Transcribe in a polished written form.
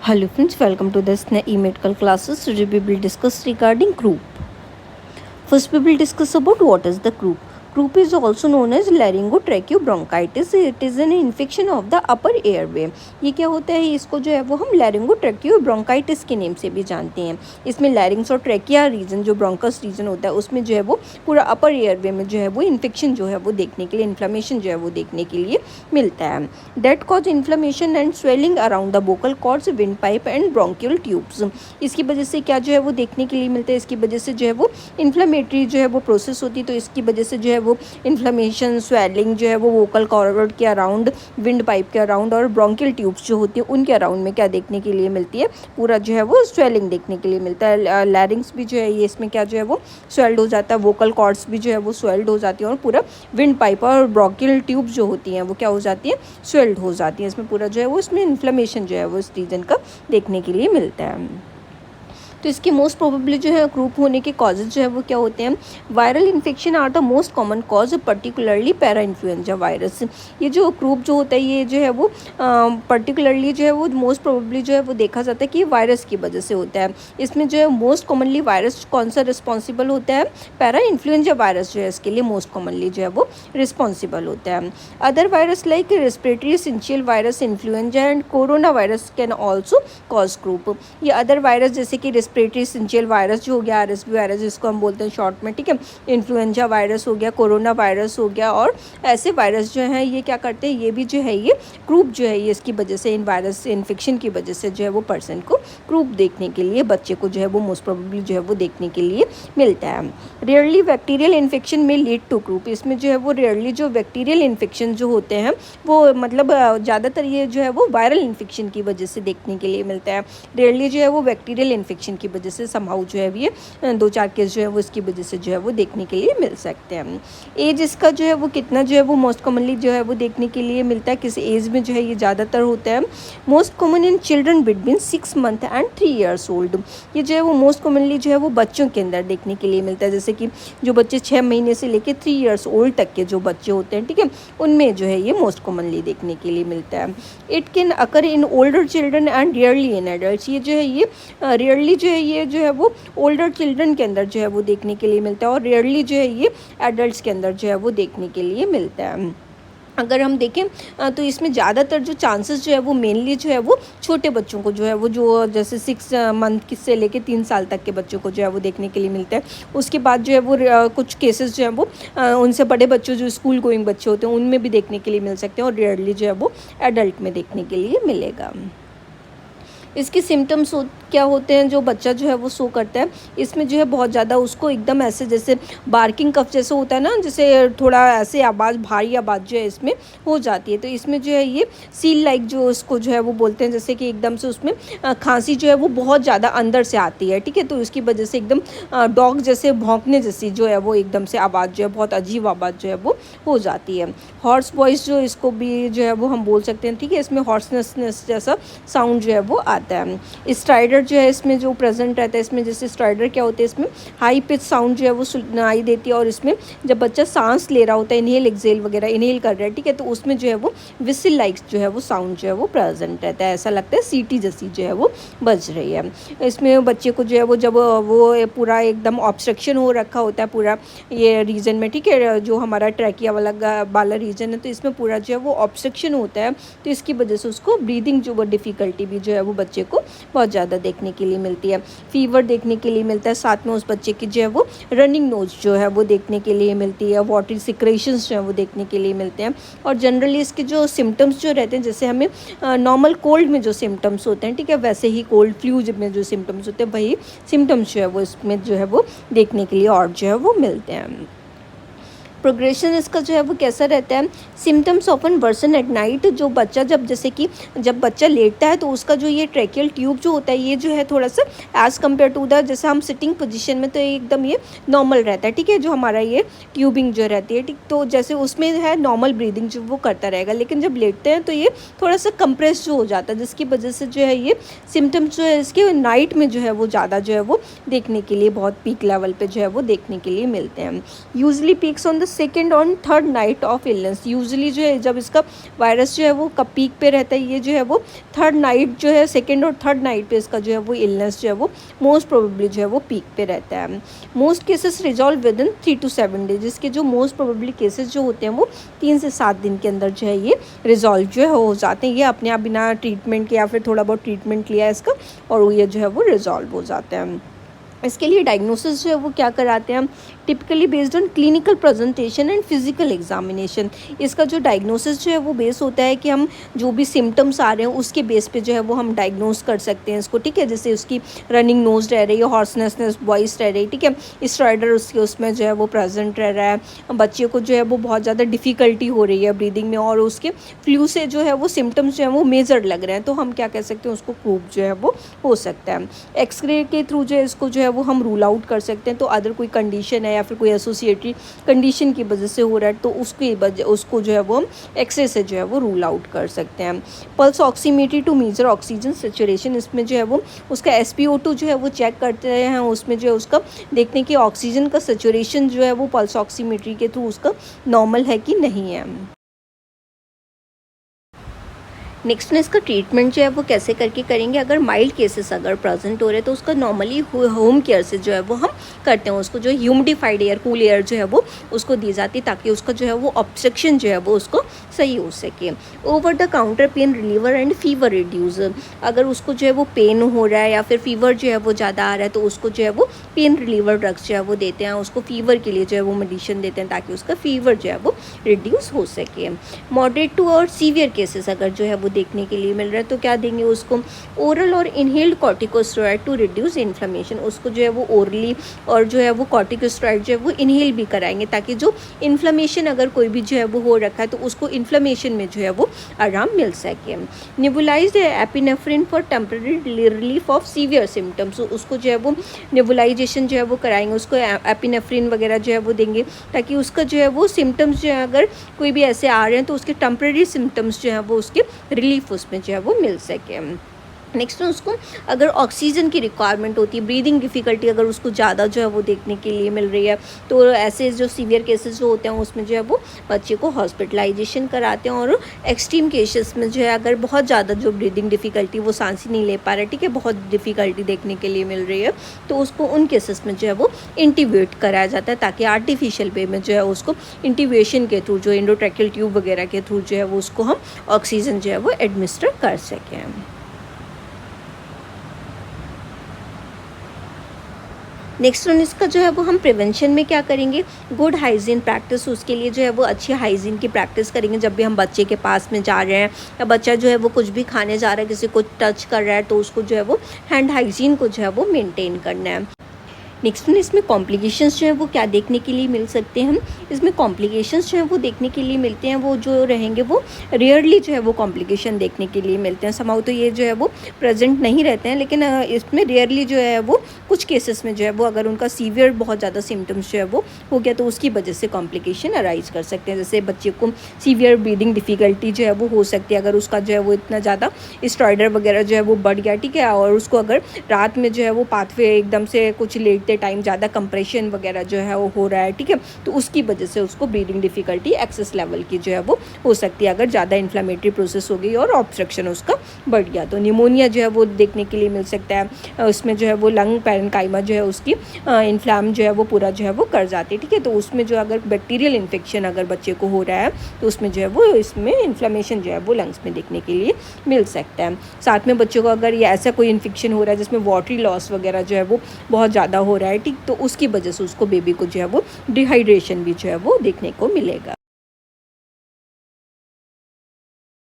Hello friends, welcome to this e-medical classes. Today we will discuss regarding croup. First we will discuss about what is the croup. Croup is also known as laryngotracheobronchitis. It is an infection of the upper airway. ये क्या होता है, इसको जो है वो हम laryngotracheobronchitis के नेम से भी जानते हैं. इसमें लैरिंग्स और ट्रैकिया रीजन जो ब्रोंकस रीजन होता है उसमें जो है वो पूरा अपर एयरवे में जो है वो इन्फेक्शन जो है वो देखने के लिए, इन्फ्लेमेशन जो है वो देखने के लिए मिलता है. That cause inflammation and swelling around the vocal cords, windpipe and bronchial tubes. इसकी वजह से क्या जो है वो देखने के लिए मिलता है, इसकी वजह से जो है वो इन्फ्लेमेटरी जो है वो प्रोसेस होती है. तो इसकी वजह से जो है वो इन्फ्लेमेशन, स्वेलिंग जो है वो वोकल कॉर्ड के अराउंड, विंड पाइप के अराउंड और ब्रोंकियल ट्यूब्स जो होती है उनके अराउंड में क्या देखने के लिए मिलती है, पूरा जो है वो स्वेलिंग देखने के लिए मिलता है. लैरिंग्स भी जो है ये इसमें क्या जो है वो स्वेल्ड हो जाता है, वोकल कॉर्ड्स भी जो है वो स्वेल्ड हो जाती है और पूरा विंड पाइप और ब्रोंकियल ट्यूब्स जो होती हैं वो क्या हो जाती है, स्वेल्ड हो जाती है. इसमें पूरा जो है वो इसमें इन्फ्लेमेशन जो है वो इस रीजन का देखने के लिए मिलता है. तो इसकी मोस्ट प्रोबेबली जो है क्रूप होने के कॉजेज जो है वो क्या होते हैं, viral infection are the most common cause, particularly parainfluenza virus. ये जो क्रूप जो होता है ये जो है वो पर्टिकुलरली जो है वो मोस्ट प्रोबेबली जो है वो देखा जाता है कि वायरस की वजह से होता है. इसमें जो है मोस्ट कॉमनली वायरस कौन सा रिस्पॉन्सिबल होता है, पैरा इन्फ्लुएंजा वायरस जो है इसके लिए मोस्ट कॉमनली जो है वो रिस्पॉन्सिबल होता है. Other virus like respiratory syncytial virus, influenza and corona virus can also cause croup. ये अदर वायरस जैसे कि रेस्पिरेटरी सिंचियल वायरस जो हो गया, आरएसवी वायरस जिसको हम बोलते हैं शॉर्ट में, ठीक है, इन्फ्लुएंजा वायरस हो गया, कोरोना वायरस हो गया, और ऐसे वायरस जो हैं ये क्या करते हैं, ये भी जो है ये क्रूप जो है ये इसकी वजह से, इन वायरस इन्फेक्शन की वजह से जो है वो पर्सन को क्रूप देखने के लिए, बच्चे को जो है वो मोस्ट प्रोबेबली जो है वो देखने के लिए मिलता है. रेयरली बैक्टीरियल इन्फेक्शन में लीड टू क्रूप. इसमें जो है वो रेयरली जो बैक्टीरियल इन्फेक्शन जो होते हैं वो मतलब ज़्यादातर ये जो है वो वायरल इन्फेक्शन की वजह से देखने के लिए मिलता है. रेयरली जो है वो बैक्टीरियल इन्फेक्शन की वजह से समहाउ जो है ये 2-4 केस जो है वो इसकी वजह से जो है वो देखने के लिए मिल सकते हैं. एज इसका जो है वो कितना जो है वो मोस्ट कॉमनली जो है वो देखने के लिए मिलता है, किस एज में जो है ये ज़्यादातर होता है. Most common in children between 6 month and 3 years old. ये जो है वो मोस्ट कॉमनली जो है वो बच्चों के अंदर देखने के लिए मिलता है, जैसे कि जो बच्चे 6 महीने से लेकर 3 years ओल्ड तक के जो बच्चे होते हैं, ठीक है, उनमें जो है ये मोस्ट कॉमनली देखने के लिए मिलता है. It can occur in older children and rarely in adults. ये जो है ये रेयरली जो है ये जो है वो ओल्डर चिल्ड्रन के अंदर जो है वो देखने के लिए मिलता है और रेयरली जो है ये एडल्ट्स के अंदर जो है वो देखने के लिए मिलता है. अगर हम देखें तो इसमें ज़्यादातर जो चांसेस जो है वो मेनली जो है वो छोटे बच्चों को जो है वो जो जैसे 6 मंथ से लेके 3 साल तक के बच्चों को जो है वो देखने के लिए मिलता है. उसके बाद जो है वो कुछ केसेस जो है वो उनसे बड़े बच्चों जो स्कूल गोइंग बच्चे होते हैं उनमें भी देखने के लिए मिल सकते हैं और रेयरली जो है वो एडल्ट में देखने के लिए मिलेगा. इसके सिम्टम्स क्या होते हैं, जो बच्चा जो है वो शो करता है, इसमें जो है बहुत ज़्यादा उसको एकदम ऐसे जैसे बार्किंग कफ जैसे होता है ना, जैसे थोड़ा ऐसे आवाज़, भारी आवाज़ जो है इसमें हो जाती है. तो इसमें जो है ये सील लाइक जो इसको जो है वो बोलते हैं, जैसे कि एकदम से उसमें खांसी जो है वो बहुत ज़्यादा अंदर से आती है, ठीक है. तो इसकी वजह से एकदम डॉग जैसे भौंकने जैसी जो है वो एकदम से आवाज़ जो है बहुत अजीब आवाज़ जो है वो हो जाती है. हॉर्स वॉइस जो इसको भी जो है वो हम बोल सकते हैं, ठीक है. इसमें हॉर्सनेस जैसा साउंड जो है वो आता है. स्ट्राइडर जो है इसमें जो प्रेजेंट रहता है, इसमें जैसे स्ट्राइडर क्या होते हैं, इसमें हाई पिच साउंड जो है वो सुनाई देती है और इसमें जब बच्चा सांस ले रहा होता है, इनहेल एक्सेल वगैरह इनहेल कर रहा है, ठीक है, तो उसमें जो है वो विसिल लाइक्स जो है वो साउंड जो है वो प्रेजेंट रहता है. ऐसा लगता है सीटी जैसी जो है वो बज रही है. इसमें बच्चे को जो है वो जब वो पूरा एकदम ऑब्स्ट्रक्शन हो रखा होता है पूरा ये रीजन में, ठीक है, जो हमारा ट्रैकिया वाला रीजन है, तो इसमें पूरा जो है वो ऑब्स्ट्रक्शन होता है. तो इसकी वजह से उसको ब्रीदिंग जो वो डिफ़िकल्टी भी जो है वो बच्चे को बहुत ज़्यादा देखने के लिए मिलती है. फीवर देखने के लिए मिलता है. साथ में उस बच्चे की जो है वो रनिंग नोज जो है वो देखने के लिए मिलती है. वाटरी सिक्रेशंस जो है वो देखने के लिए मिलते हैं. और जनरली इसके जो सिम्टम्स जो रहते हैं, जैसे हमें नॉर्मल कोल्ड में जो सिम्टम्स होते हैं, ठीक है, वैसे ही कोल्ड फ्लू में जो सिम्टम्स होते हैं वही सिम्टम्स जो है वो इसमें जो है वो देखने के लिए और जो है वो मिलते हैं. प्रोग्रेशन इसका जो है वो कैसा रहता है, symptoms often worsen at night. जो बच्चा जैसे कि जब बच्चा लेटता है तो उसका जो ये ट्रैकियल ट्यूब जो होता है ये जो है थोड़ा सा एज़ कम्पेयर टू द, जैसे हम सिटिंग पोजीशन में तो एकदम ये नॉर्मल रहता है, ठीक है, जो हमारा ये ट्यूबिंग जो रहती है, ठीक, तो जैसे उसमें है नॉर्मल ब्रीदिंग जो वो करता रहेगा. लेकिन जब लेटते हैं तो ये थोड़ा सा कंप्रेस जो हो जाता है, जिसकी वजह से जो है ये सिम्टम्स जो है इसके नाइट में जो है वो ज़्यादा जो है वो देखने के लिए बहुत पीक लेवल पर जो है वो देखने के लिए मिलते हैं. Usually peaks on the second और third night of illness. Usually जो है जब इसका वायरस जो है वो कब पीक पे रहता है, ये जो है वो थर्ड नाइट जो है, सेकेंड और थर्ड नाइट पे इसका जो है वो इलनेस जो है वो मोस्ट प्रोबेबली जो है वो पीक पे रहता है। Most cases resolve with in 3 to 7 days. इसके जो मोस्ट प्रोबेबली केसेस जो होते हैं वो 3 से 7 दिन के अंदर जो है ये रिजॉल्व जो है हो जाते हैं। ये अपने आप बिना ट्रीटमेंट के या फिर थोड़ा बहुत ट्रीटमेंट लिया है इसका, और ये जो है वो रिजॉल्व हो जाते हैं। इसके लिए डायग्नोसिस जो है वो क्या कराते हैं हम, typically based on clinical presentation and physical examination. इसका जो डायग्नोसिस जो है वो बेस होता है कि हम जो भी सिम्टम्स आ रहे हैं उसके बेस पे जो है वो हम डायग्नोस कर सकते हैं इसको, ठीक है। जैसे उसकी रनिंग नोज रह रही है, हॉर्सनेसनेस वॉइस रह रही है, ठीक है, स्ट्राइडर उसके उसमें जो है वो प्रेजेंट रह रहा है, बच्चे को जो है वो बहुत ज़्यादा डिफ़िकल्टी हो रही है ब्रीदिंग में, और उसके फ्लू से जो है वो सिम्टम्स जो है वो मेजर लग रहे हैं, तो हम क्या कह सकते हैं, उसको क्रूप जो है वो हो सकता है। एक्सरे के थ्रू जो है इसको जो है वो हम रूल आउट कर सकते हैं। तो अदर कोई कंडीशन है या फिर कोई एसोसिएटरी कंडीशन की वजह से हो रहा है तो उसको जो है वो हम एक्सरे से जो है वो रूल आउट कर सकते हैं। Pulse oximetry to measure oxygen saturation, इसमें जो है वो उसका SpO2 जो है वो चेक करते हैं, उसमें जो है उसका देखने की ऑक्सीजन का सेचुरेशन जो है वो पल्स ऑक्सीमीट्री के थ्रू उसका नॉर्मल है कि नहीं है। नेक्स्ट में इसका ट्रीटमेंट जो है वो कैसे करके करेंगे। अगर माइल्ड केसेस अगर प्रेजेंट हो रहे हैं तो उसका नॉर्मली होम केयर से जो है वो हम करते हैं। उसको जो ह्यूमिडिफाइड एयर, कूल एयर जो है वो उसको दी जाती है ताकि उसका जो है वो ऑब्स्ट्रक्शन जो है वो उसको सही हो सके। Over the counter pain reliever and fever reduce, अगर उसको जो है वो पेन हो रहा है या फिर फीवर जो है वो ज़्यादा आ रहा है तो उसको जो है वो पेन रिलीवर ड्रग्स जो है वो देते हैं, उसको फीवर के लिए जो है वो मेडिसिन देते हैं ताकि उसका फीवर जो है वो रिड्यूस हो सके। मॉडरेट टू और सीवियर केसेस अगर जो है वो देखने के लिए मिल रहा है तो क्या देंगे उसको, ओरल और inhaled corticosteroid to reduce inflammation. उसको जो है वो ओरली और जो है वो कॉर्टिकोस्टेरॉइड जो है वो इनहेल भी कराएंगे ताकि जो इन्फ्लेमेशन अगर कोई भी जो है वो हो रखा है तो उसको इन्फ्लेमेशन में जो है वो आराम मिल सके। Nebulised epinephrine for temporary relief of severe symptoms, उसको जो है वो नेबुलाइजेशन जो है वो कराएंगे, उसको एपिनेफ्रिन वगैरह जो है वो देंगे ताकि उसका जो है वो सिम्टम्स जो है अगर कोई भी ऐसे आ रहे हैं तो उसके टेम्परेरी सिम्टम्स जो है वो उसके रिलीफ उसमें जो है वो मिल सके। नेक्स्ट में उसको अगर ऑक्सीजन की रिक्वायरमेंट होती है, ब्रीदिंग डिफ़िकल्टी अगर उसको ज़्यादा जो है वो देखने के लिए मिल रही है तो ऐसे जो सीवियर केसेस जो होते हैं उसमें जो है वो बच्चे को हॉस्पिटलाइजेशन कराते हैं। और एक्सट्रीम केसेस में जो है अगर बहुत ज़्यादा जो ब्रीदिंग डिफ़िकल्टी, वो सांस ही नहीं ले पा रहा है, ठीक है, बहुत डिफ़िकल्टी देखने के लिए मिल रही है तो उसको उन केसेस में जो है वो इंटीब्यूट कराया जाता है ताकि आर्टिफिशियल वे में जो है उसको इंटीब्यूशन के थ्रू, जो एंडोट्रैकियल ट्यूब वगैरह के थ्रू जो है वो उसको हम ऑक्सीजन जो है वो एडमिनिस्टर कर सकें। नेक्स्ट वन इसका जो है वो हम प्रिवेंशन में क्या करेंगे, गुड हाइजीन प्रैक्टिस। उसके लिए जो है वो अच्छी हाइजीन की प्रैक्टिस करेंगे। जब भी हम बच्चे के पास में जा रहे हैं या बच्चा जो है वो कुछ भी खाने जा रहा है, किसी को टच कर रहा है तो उसको जो है वो हैंड हाइजीन को जो है वो मेंटेन करना है। नेक्स्ट में इसमें कॉम्प्लिकेशंस जो है वो क्या देखने के लिए मिल सकते हैं, इसमें कॉम्प्लिकेशंस जो है वो देखने के लिए मिलते हैं, वो जो रहेंगे वो रेयरली जो है वो कॉम्प्लिकेशन देखने के लिए मिलते हैं। समाउ तो ये जो है वो प्रेजेंट नहीं रहते हैं, लेकिन इसमें रेयरली जो है वो कुछ केसेस में जो है वो अगर उनका सीवियर बहुत ज़्यादा सिम्टम्स जो है वो हो गया तो उसकी वजह से कॉम्प्लिकेशन अराइज कर सकते हैं। जैसे बच्चे को सीवियर ब्रीदिंग डिफ़िकल्टी जो है वो हो सकती है अगर उसका जो है वो इतना ज़्यादा स्ट्राइडर वगैरह जो है वो बढ़ गया, ठीक है, और उसको अगर रात में जो है वो पाथवे एकदम से कुछ लेटते टाइम ज़्यादा कंप्रेशन वगैरह जो है वो हो रहा है, ठीक है, तो उसकी वजह से उसको ब्रीदिंग डिफ़िकल्टी एक्सेस लेवल की जो है वो हो सकती है अगर ज़्यादा इन्फ्लेमेटरी प्रोसेस हो गई और ऑब्स्ट्रक्शन उसका बढ़ गया। तो निमोनिया जो है वो देखने के लिए मिल सकता है। उसमें जो है वो लंग पैरेन्काइमा जो है उसकी इन्फ्लाम जो है वो पूरा जो है वो कर जाती है, ठीक है, तो उसमें जो अगर बैक्टीरियल इन्फेक्शन अगर बच्चे को हो रहा है तो उसमें जो है वो इसमें इन्फ्लेमेशन जो है वो लंग्स में देखने के लिए मिल सकता है। साथ में बच्चों को अगर ये ऐसा कोई इन्फेक्शन हो रहा है जिसमें वाटरी लॉस वगैरह जो है वो बहुत ज़्यादा हो रहा है, ठीक, तो उसकी वजह से उसको बेबी को जो है वो डिहाइड्रेशन भी जो है वो देखने को मिलेगा।